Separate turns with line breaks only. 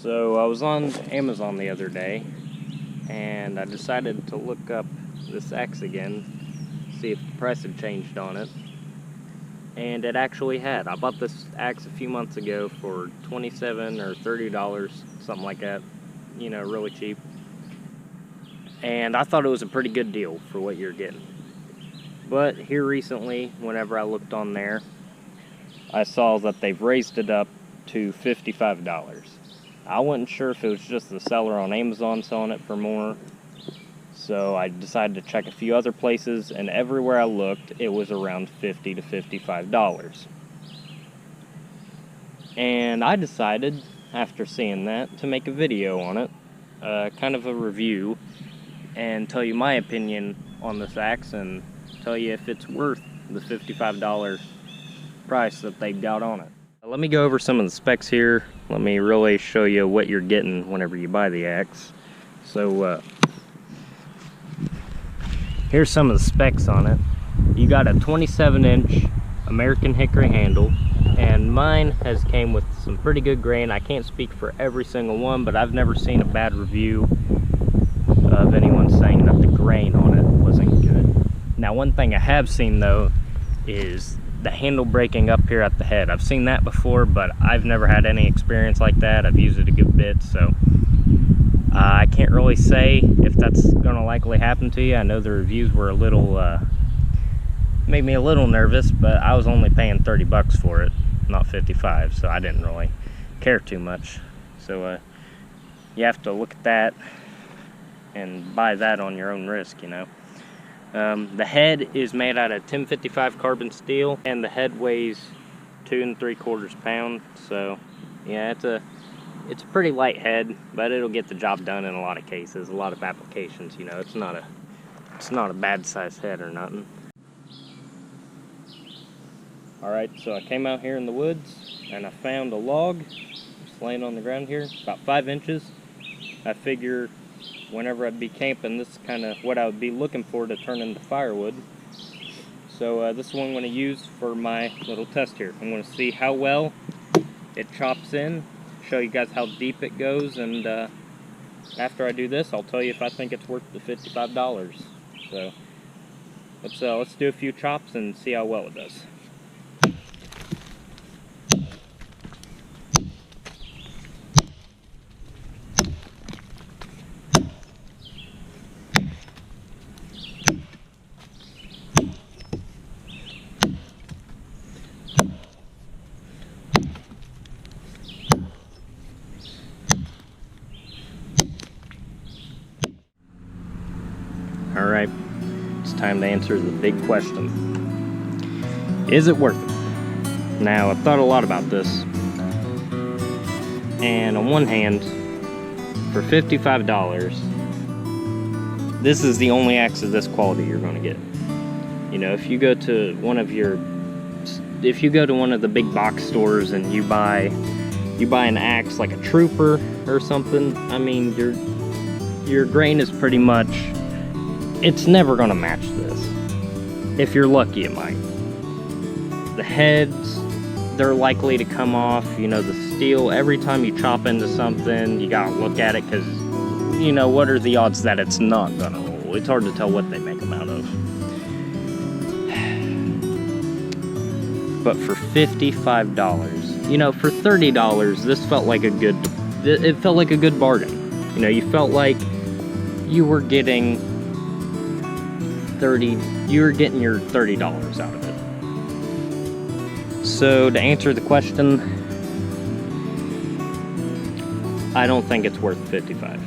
So I was on Amazon the other day and I decided to look up this axe again, see if the price had changed on it. And it actually had. I bought this axe a few months ago for $27 or $30, something like that, you know, really cheap. And I thought it was a pretty good deal for what you're getting. But here recently, whenever I looked on there, I saw that they've raised it up to $55. I wasn't sure if it was just the seller on Amazon selling it for more, so I decided to check a few other places, and everywhere I looked, it was around $50 to $55. And I decided, after seeing that, to make a video on it, kind of a review, and tell you my opinion on this axe, and tell you if it's worth the $55 price that they got on it. Let me go over some of the specs here. Let me really show you what you're getting whenever you buy the axe. So here's some of the specs on it. You got a 27-inch American hickory handle, and mine has came with some pretty good grain. I can't speak for every single one, but I've never seen a bad review of anyone saying that the grain on it wasn't good. Now, one thing I have seen though is the handle breaking up here at the head. I've seen that before, but I've never had any experience like that. I've used it a good bit, so I can't really say if that's gonna likely happen to you. I know the reviews were a little, made me a little nervous, but I was only paying 30 bucks for it, not 55, so I didn't really care too much. So you have to look at that and buy that on your own risk, you know. The head is made out of 1055 carbon steel, and the head weighs 2 3/4 pounds. So yeah, it's a pretty light head, but it'll get the job done in a lot of cases, a lot of applications. You know, it's not a bad sized head or nothing. All right, so I came out here in the woods and I found a log just laying on the ground here, about 5 inches. I figure whenever I'd be camping, this is kind of what I would be looking for to turn into firewood. So this is what I'm going to use for my little test here. I'm going to see how well it chops in, show you guys how deep it goes, and after I do this, I'll tell you if I think it's worth the $55. So let's do a few chops and see how well it does. Alright, it's time to answer the big question. Is it worth it? Now, I've thought a lot about this, and on one hand, for $55, this is the only axe of this quality you're going to get. You know, if you go to one of the big box stores and you buy an axe like a Trooper or something, I mean, your grain is pretty much, it's never going to match this. If you're lucky, it might. The heads, they're likely to come off. You know, the steel, every time you chop into something, you gotta look at it, because, you know, what are the odds that it's not gonna roll? It's hard to tell what they make them out of. But for $55, you know, for $30, this felt like it felt like a good bargain. You know, you felt like you were getting your $30 out of it. So to answer the question, I don't think it's worth $55.